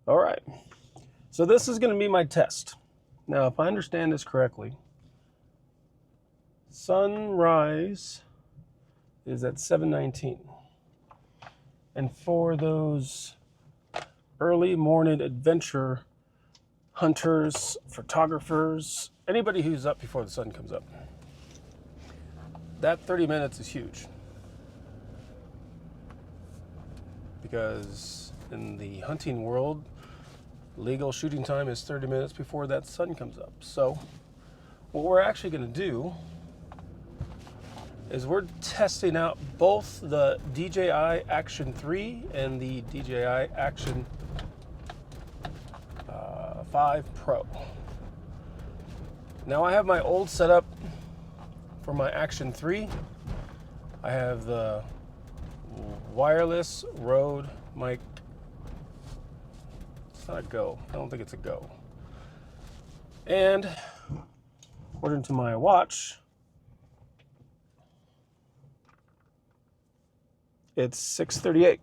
All right, so this is going to be my test. Now, if I understand this correctly, sunrise is at 7:19. And for those early morning adventure hunters, photographers, anybody who's up before the sun comes up, that 30 minutes is huge. Because in the hunting world, legal shooting time is 30 minutes before that sun comes up. So what we're actually going to do is we're testing out both the DJI Action 3 and the DJI Action 5 Pro. Now I have my old setup for my Action 3. I have the wireless Rode mic. It's not a Go. I don't think it's a Go. And according to my watch, it's 6:38.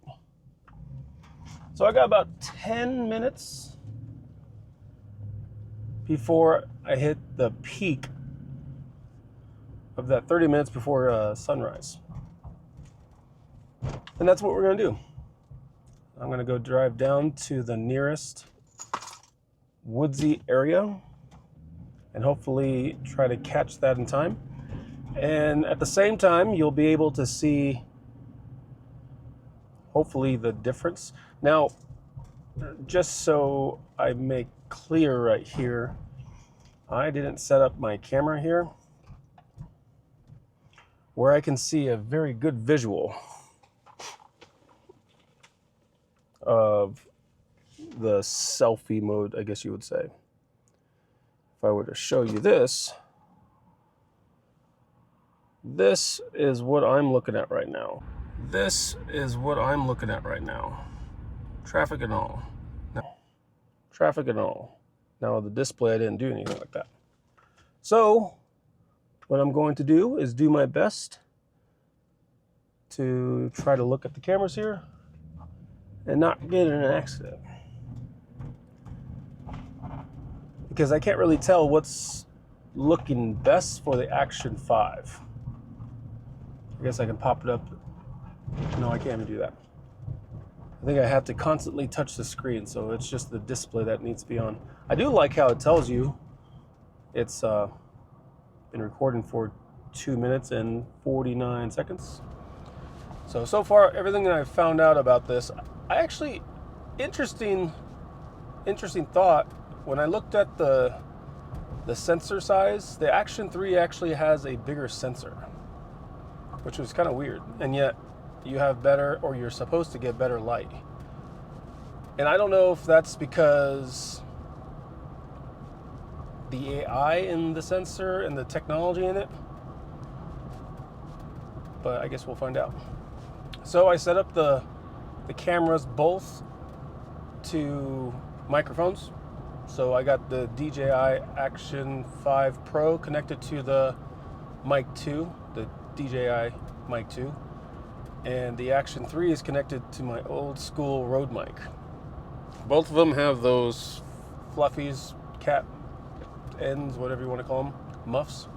So I got about 10 minutes before I hit the peak of that 30 minutes before sunrise. And that's what we're going to do. I'm going to go drive down to the nearest woodsy area and hopefully try to catch that in time. And at the same time, you'll be able to see, hopefully, the difference. Now, just so I make clear right here, I didn't set up my camera here where I can see a very good visual of the selfie mode, I guess you would say. If I were to show you this, this is what I'm looking at right now. This is what I'm looking at right now. Traffic and all. Traffic and all. Now the display, I didn't do anything like that. So what I'm going to do is do my best to try to look at the cameras here and not get in an accident. Because I can't really tell what's looking best for the Action 5. I guess I can pop it up. No, I can't even do that. I think I have to constantly touch the screen, so it's just the display that needs to be on. I do like how it tells you it's been recording for 2 minutes and 49 seconds. So far, everything that I've found out about this, I actually, interesting thought, when I looked at the sensor size, the Action 3 actually has a bigger sensor, which was kind of weird, and yet you have better, or you're supposed to get better light. And I don't know if that's because the AI in the sensor and the technology in it, but I guess we'll find out. So I set up the cameras both to microphones. So I got the DJI Action 5 Pro connected to the Mic 2, the DJI Mic 2. And the Action 3 is connected to my old school Rode mic. Both of them have those fluffies, cat ends, whatever you want to call them, muffs.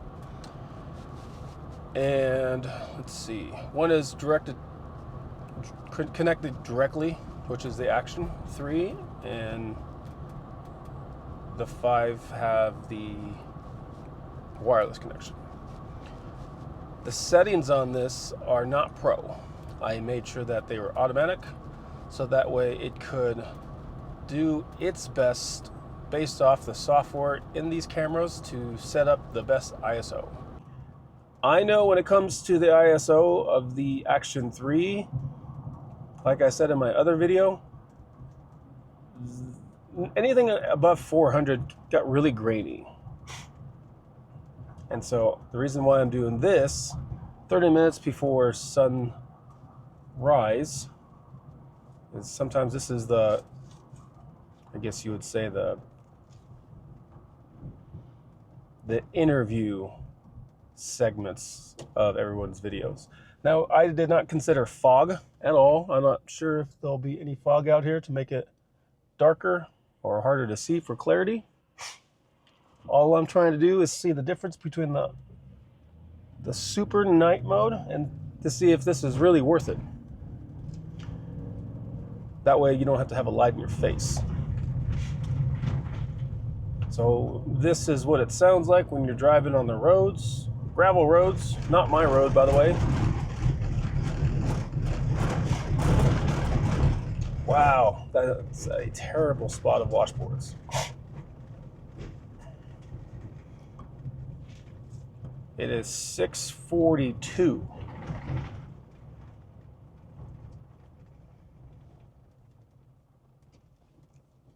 And let's see, one is connected directly, which is the Action 3, and the 5 have the wireless connection. The settings on this are not pro. I made sure that they were automatic, so that way it could do its best based off the software in these cameras to set up the best ISO. I know when it comes to the ISO of the Action 3, like I said in my other video, anything above 400 got really grainy. And so the reason why I'm doing this 30 minutes before sunrise is sometimes this is the, I guess you would say, the interview segments of everyone's videos. Now, I did not consider fog at all. I'm not sure if there'll be any fog out here to make it darker or harder to see for clarity. All I'm trying to do is see the difference between the super night mode and to see if this is really worth it. That way you don't have to have a light in your face. So this is what it sounds like when you're driving on the roads, gravel roads, not my road, by the way. Wow, that's a terrible spot of washboards. It is 6:42.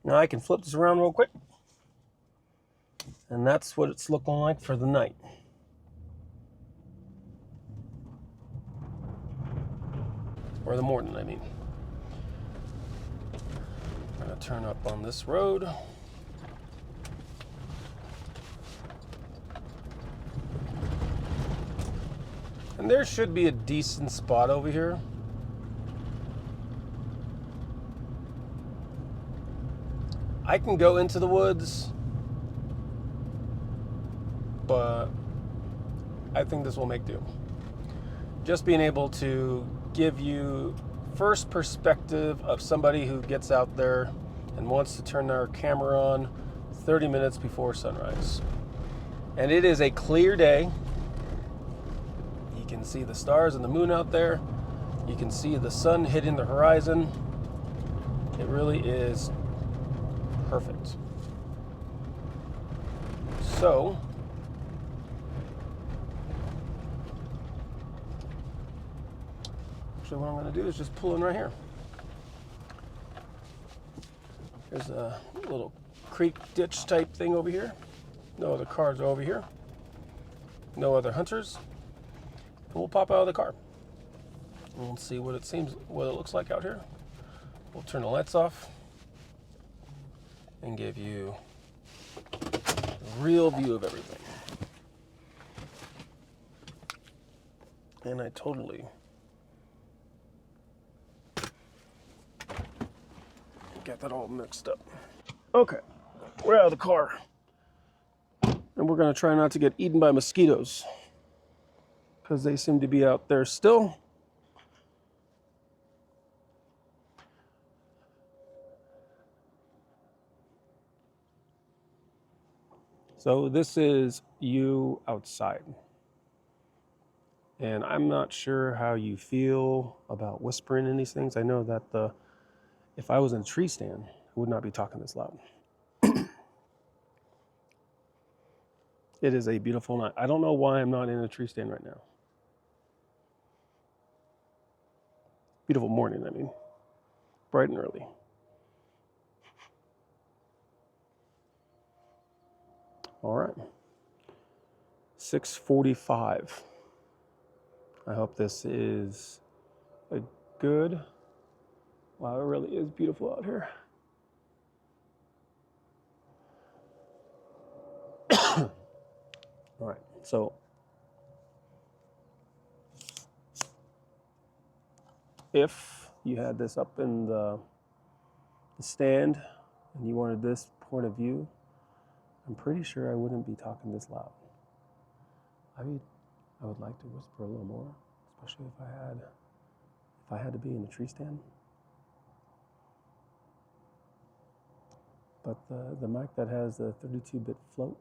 Now I can flip this around real quick. And that's what it's looking like for the night. Or the morning, I mean. I'm gonna turn up on this road. And there should be a decent spot over here. I can go into the woods, but I think this will make do. Just being able to give you first perspective of somebody who gets out there and wants to turn their camera on 30 minutes before sunrise. And it is a clear day. You can see the stars and the moon out there. You can see the sun hitting the horizon. It really is perfect. So, actually what I'm going to do is just pull in right here. There's a little creek ditch type thing over here. No other cars are over here. No other hunters. And we'll pop out of the car. And we'll see what it looks like out here. We'll turn the lights off and give you a real view of everything. And I totally got that all mixed up. Okay, we're out of the car. And we're gonna try not to get eaten by mosquitoes, because they seem to be out there still. So this is you outside. And I'm not sure how you feel about whispering in these things. I know that if I was in a tree stand, I would not be talking this loud. It is a beautiful night. I don't know why I'm not in a tree stand right now. Beautiful morning, I mean. Bright and early. All right. 6:45. I hope this is a good. Wow, it really is beautiful out here. All right, so if you had this up in the stand and you wanted this point of view, I'm pretty sure I wouldn't be talking this loud. I would like to whisper a little more, especially if I had to be in a tree stand. But the mic that has the 32-bit float,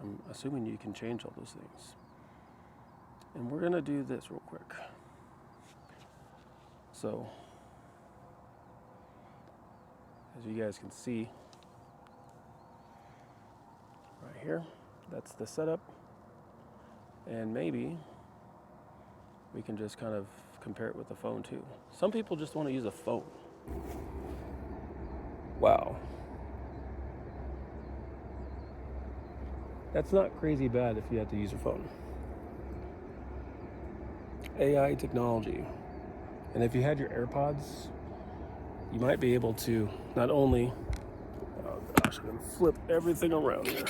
I'm assuming you can change all those things. And we're gonna do this real quick. So, as you guys can see, right here, that's the setup. And maybe we can just kind of compare it with the phone too. Some people just want to use a phone. Wow. That's not crazy bad if you had to use your phone. AI technology. And if you had your AirPods, you might be able to not only, oh gosh, I'm gonna flip everything around here.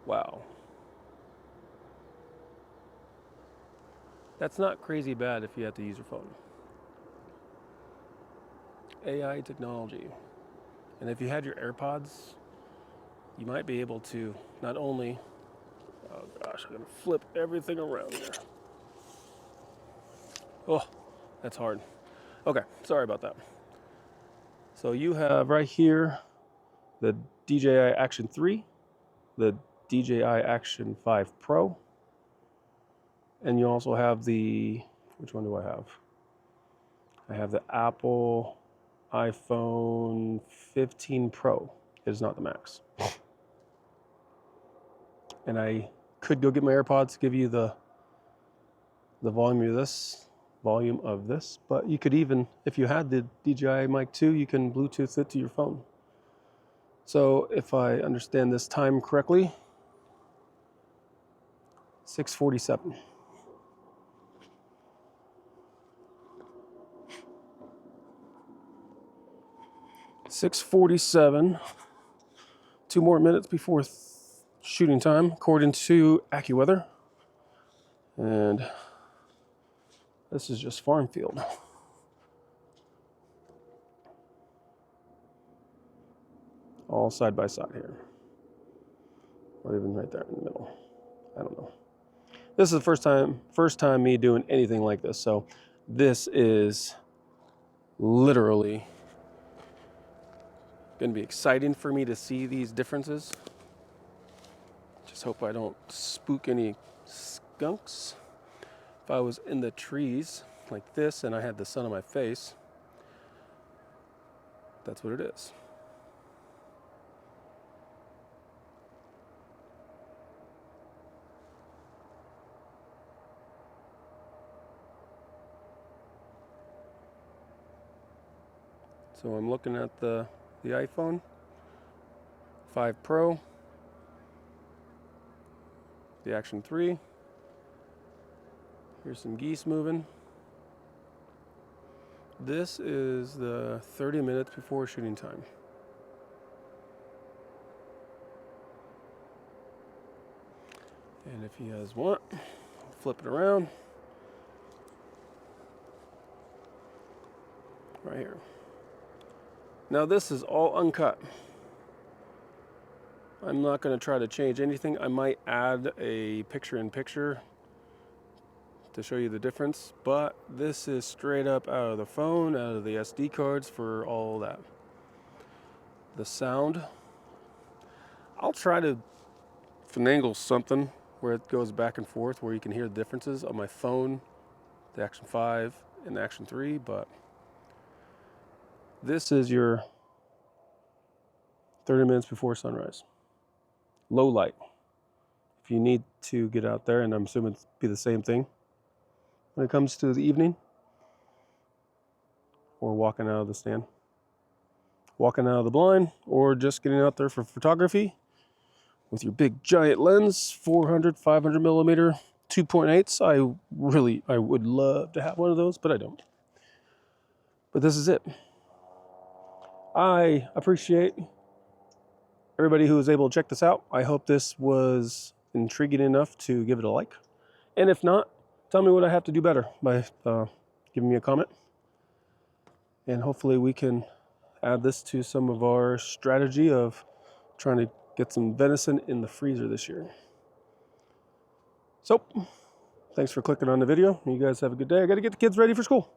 Wow. That's not crazy bad if you have to use your phone. AI technology. And if you had your AirPods, you might be able to not only, oh gosh, I'm gonna flip everything around here. Oh, that's hard. Okay, sorry about that. So you have right here the DJI Action 3, the DJI Action 5 Pro, and you also have the, which one do I have? I have the Apple iPhone 15 Pro. It is not the Max. And I could go get my AirPods to give you the volume of this, but you could even, if you had the DJI Mic 2, you can Bluetooth it to your phone. So if I understand this time correctly, 6:47. $6:47. 2 more minutes before shooting time, according to AccuWeather. And this is just farm field. All side by side here. Or even right there in the middle. I don't know. This is the first time me doing anything like this. So this is literally going to be exciting for me to see these differences. Just hope I don't spook any skunks. If I was in the trees like this and I had the sun on my face, that's what it is. So I'm looking at the iPhone 5 Pro, the Action 3. Here's some geese moving. This is the 30 minutes before shooting time. And if you guys want, flip it around. Right here. Now this is all uncut. I'm not going to try to change anything. I might add a picture-in-picture to show you the difference, but this is straight up out of the phone, out of the SD cards for all that. The sound, I'll try to finagle something where it goes back and forth where you can hear the differences on my phone, the Action 5 and the Action 3, but this is your 30 minutes before sunrise. Low light. If you need to get out there, and I'm assuming it'll be the same thing when it comes to the evening, or walking out of the stand, walking out of the blind, or just getting out there for photography with your big giant lens, 400, 500 millimeter, 2.8s. I would love to have one of those, but I don't. But this is it. I appreciate everybody who was able to check this out. I hope this was intriguing enough to give it a like. And if not, tell me what I have to do better by giving me a comment. And hopefully we can add this to some of our strategy of trying to get some venison in the freezer this year. So, thanks for clicking on the video. You guys have a good day. I got to get the kids ready for school.